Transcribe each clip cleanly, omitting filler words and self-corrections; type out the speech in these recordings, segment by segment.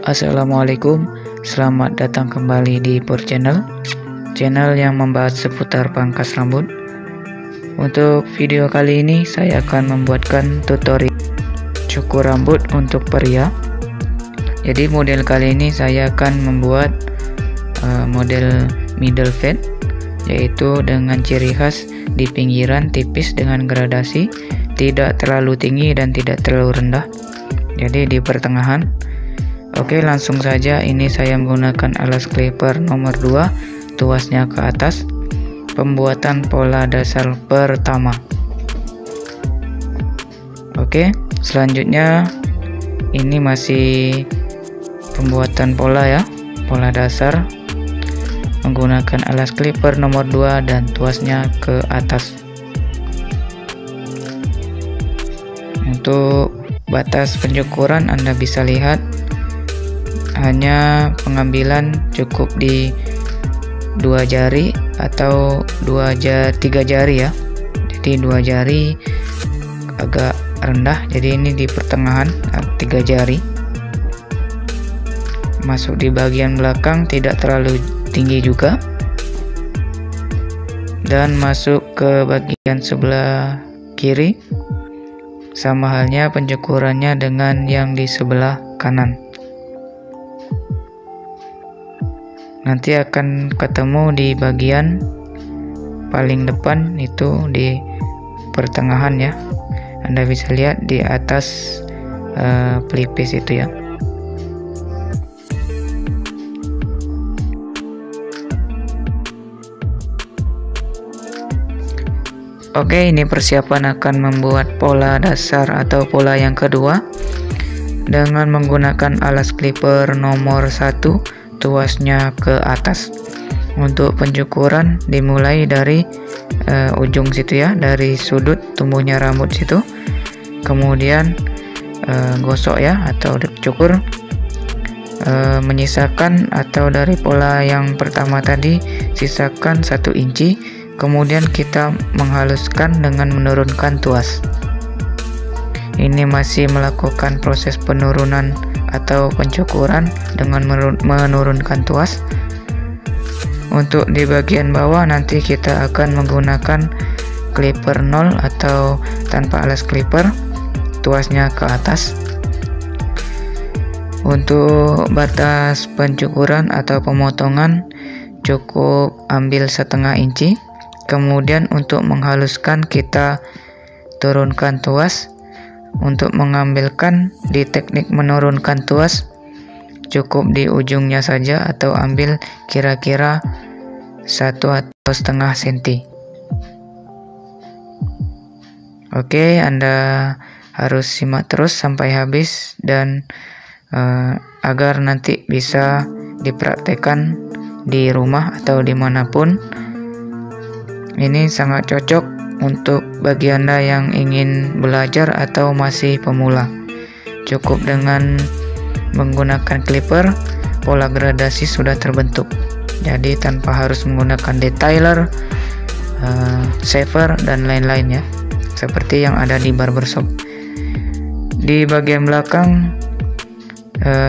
Assalamualaikum, selamat datang kembali di Pur Channel yang membahas seputar pangkas rambut. Untuk video kali ini saya akan membuatkan tutorial cukur rambut untuk pria. Jadi model kali ini saya akan membuat model middle fade, yaitu dengan ciri khas di pinggiran tipis dengan gradasi, tidak terlalu tinggi dan tidak terlalu rendah, jadi di pertengahan. Oke, langsung saja. Ini saya menggunakan alas clipper nomor 2, tuasnya ke atas. Pembuatan pola dasar pertama. Oke, selanjutnya ini masih pembuatan pola ya, pola dasar menggunakan alas clipper nomor 2 dan tuasnya ke atas. Untuk batas pencukuran Anda bisa lihat hanya pengambilan cukup di 2 jari atau 3 jari ya. Jadi 2 jari agak rendah, jadi ini di pertengahan 3 jari. Masuk di bagian belakang tidak terlalu tinggi juga, dan masuk ke bagian sebelah kiri. Sama halnya pencukurannya dengan yang di sebelah kanan. Nanti akan ketemu di bagian paling depan, itu di pertengahan ya. Anda bisa lihat di atas pelipis itu ya. Oke, ini persiapan akan membuat pola dasar atau pola yang kedua dengan menggunakan alas clipper nomor 1, tuasnya ke atas. Untuk pencukuran dimulai dari ujung situ ya, dari sudut tumbuhnya rambut situ, kemudian gosok ya atau cukur, menyisakan atau dari pola yang pertama tadi sisakan 1 inci, kemudian kita menghaluskan dengan menurunkan tuas. Ini masih melakukan proses penurunan atau pencukuran dengan menurunkan tuas. Untuk di bagian bawah nanti kita akan menggunakan clipper 0 atau tanpa alas clipper, tuasnya ke atas. Untuk batas pencukuran atau pemotongan cukup ambil 1/2 inci. Kemudian untuk menghaluskan kita turunkan tuas. Untuk mengambilkan di teknik menurunkan tuas cukup di ujungnya saja atau ambil kira-kira 1 atau 1/2 cm. Oke, Anda harus simak terus sampai habis dan agar nanti bisa dipraktekkan di rumah atau dimanapun. Ini sangat cocok untuk bagi Anda yang ingin belajar atau masih pemula. Cukup dengan menggunakan clipper, pola gradasi sudah terbentuk. Jadi tanpa harus menggunakan detailer, shaver dan lain-lain ya, seperti yang ada di barbershop. Di bagian belakang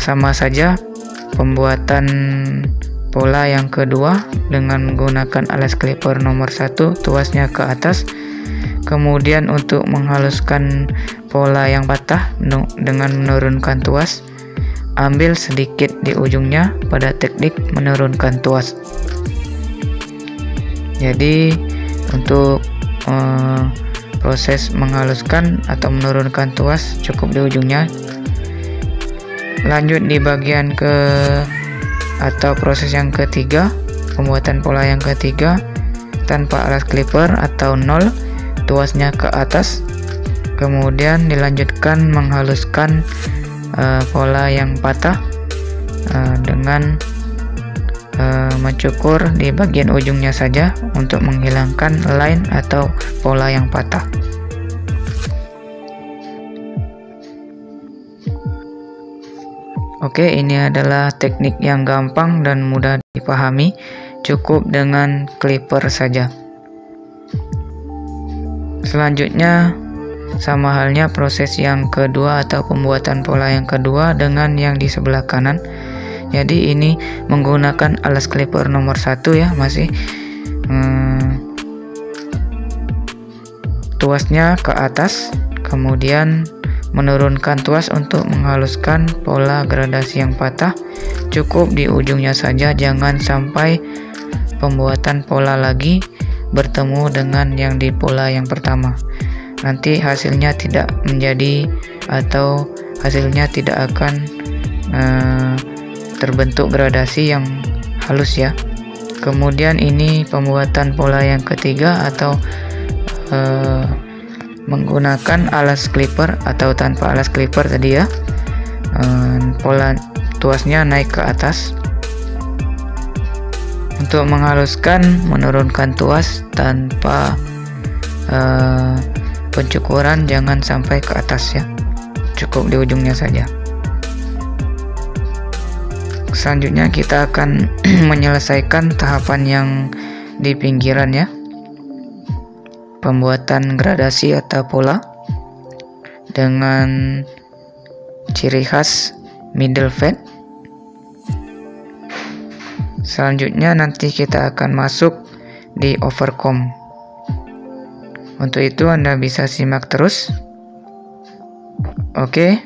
sama saja pembuatan pola yang kedua dengan menggunakan alas clipper nomor 1, tuasnya ke atas. Kemudian untuk menghaluskan pola yang patah dengan menurunkan tuas, ambil sedikit di ujungnya pada teknik menurunkan tuas. Jadi untuk proses menghaluskan atau menurunkan tuas cukup di ujungnya. Lanjut di bagian atau proses yang ketiga, pembuatan pola yang ketiga tanpa alas clipper atau 0, tuasnya ke atas. Kemudian dilanjutkan menghaluskan pola yang patah dengan mencukur di bagian ujungnya saja untuk menghilangkan line atau pola yang patah. Oke, ini adalah teknik yang gampang dan mudah dipahami, cukup dengan clipper saja. Selanjutnya Sama halnya proses yang kedua atau pembuatan pola yang kedua dengan yang di sebelah kanan. Jadi ini menggunakan alas clipper nomor 1 ya, masih tuasnya ke atas, kemudian menurunkan tuas untuk menghaluskan pola gradasi yang patah. Cukup di ujungnya saja, jangan sampai pembuatan pola lagi bertemu dengan yang di pola yang pertama. Nanti hasilnya tidak menjadi atau hasilnya tidak akan terbentuk gradasi yang halus ya. Kemudian ini pembuatan pola yang ketiga atau menggunakan alas clipper atau tanpa alas clipper tadi ya. Pola tuasnya naik ke atas. Untuk menghaluskan, menurunkan tuas tanpa pencukuran, jangan sampai ke atas ya, cukup di ujungnya saja. Selanjutnya kita akan menyelesaikan tahapan yang di pinggiran ya, pembuatan gradasi atau pola dengan ciri khas middle fade. Selanjutnya nanti kita akan masuk di overcomb. Untuk itu Anda bisa simak terus. Oke.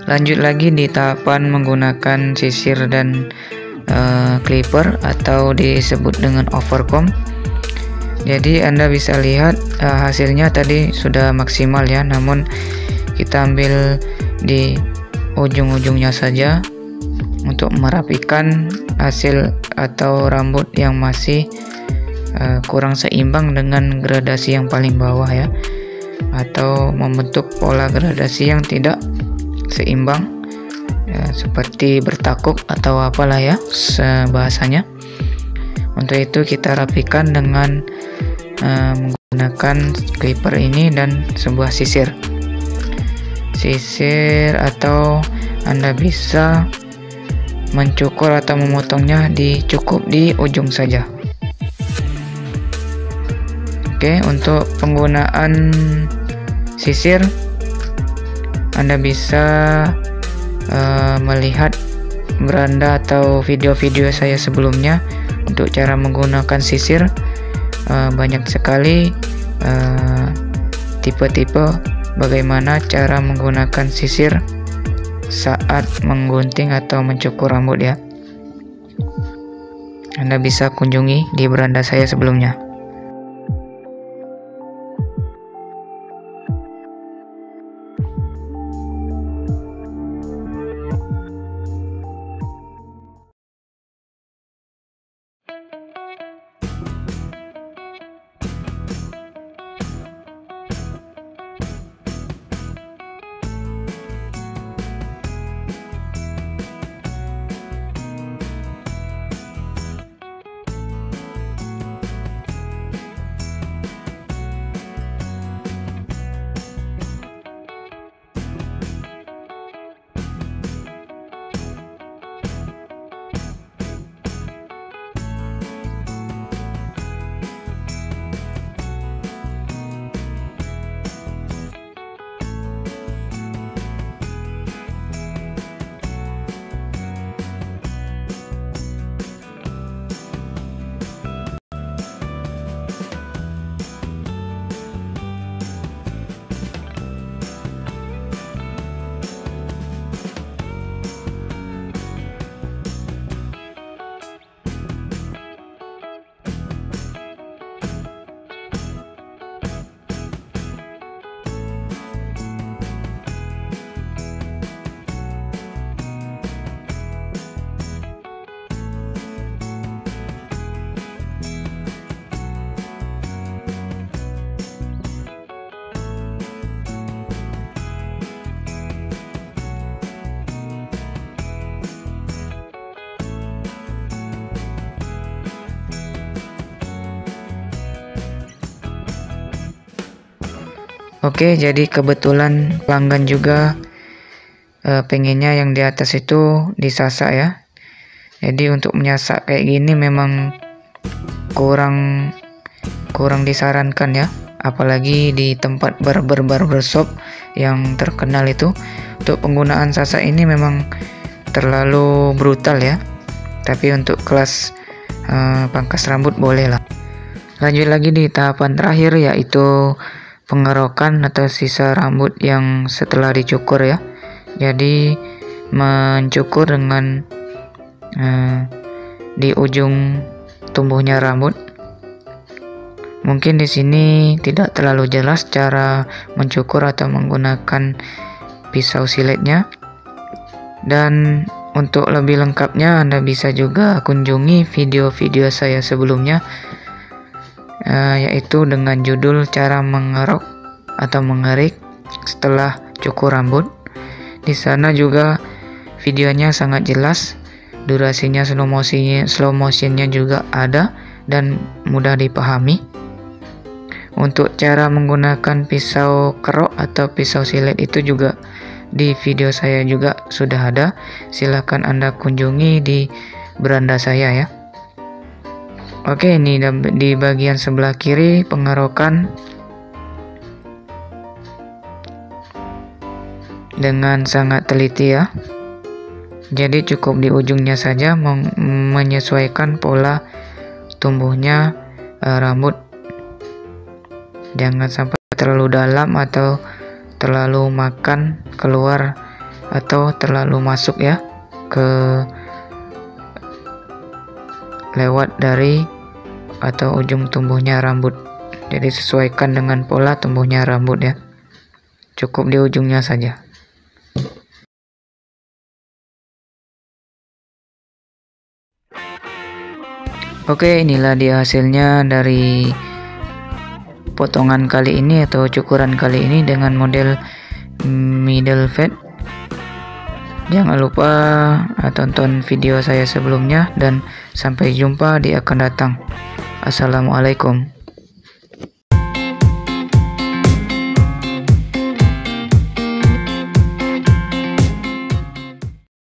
Lanjut lagi di tahapan menggunakan sisir dan clipper atau disebut dengan overcomb. Jadi Anda bisa lihat hasilnya tadi sudah maksimal ya, namun kita ambil di ujung-ujungnya saja untuk merapikan hasil atau rambut yang masih kurang seimbang dengan gradasi yang paling bawah ya, atau membentuk pola gradasi yang tidak seimbang ya, seperti bertakuk atau apalah ya bahasanya. Untuk itu kita rapikan dengan menggunakan clipper ini dan sebuah sisir atau Anda bisa mencukur atau memotongnya cukup di ujung saja. Oke, untuk penggunaan sisir Anda bisa melihat beranda atau video-video saya sebelumnya untuk cara menggunakan sisir. Banyak sekali tipe-tipe bagaimana cara menggunakan sisir saat menggunting atau mencukur rambut ya. Anda bisa kunjungi di beranda saya sebelumnya. Oke, jadi kebetulan pelanggan juga pengennya yang di atas itu disasak ya. Jadi untuk menyasak kayak gini memang kurang disarankan ya, apalagi di tempat barber shop yang terkenal itu. Untuk penggunaan sasak ini memang terlalu brutal ya, tapi untuk kelas pangkas rambut boleh lah. Lanjut lagi di tahapan terakhir, yaitu pengerokan atau sisa rambut yang setelah dicukur ya. Jadi mencukur dengan di ujung tumbuhnya rambut. Mungkin di sini tidak terlalu jelas cara mencukur atau menggunakan pisau siletnya. Dan untuk lebih lengkapnya Anda bisa juga kunjungi video-video saya sebelumnya, yaitu dengan judul cara mengerok atau mengerik setelah cukur rambut. Di sana juga videonya sangat jelas, durasinya slow motionnya juga ada dan mudah dipahami. Untuk cara menggunakan pisau kerok atau pisau silet itu juga di video saya juga sudah ada. Silahkan Anda kunjungi di beranda saya ya. Oke, ini di bagian sebelah kiri pengerokan dengan sangat teliti ya. Jadi cukup di ujungnya saja menyesuaikan pola tumbuhnya rambut. Jangan sampai terlalu dalam atau terlalu makan keluar atau terlalu masuk ya ke lewat dari atau ujung tumbuhnya rambut. Jadi sesuaikan dengan pola tumbuhnya rambut ya. Cukup di ujungnya saja. Oke, inilah dia hasilnya dari potongan kali ini atau cukuran kali ini dengan model middle fade. Jangan lupa tonton video saya sebelumnya dan sampai jumpa di akan datang. Assalamualaikum.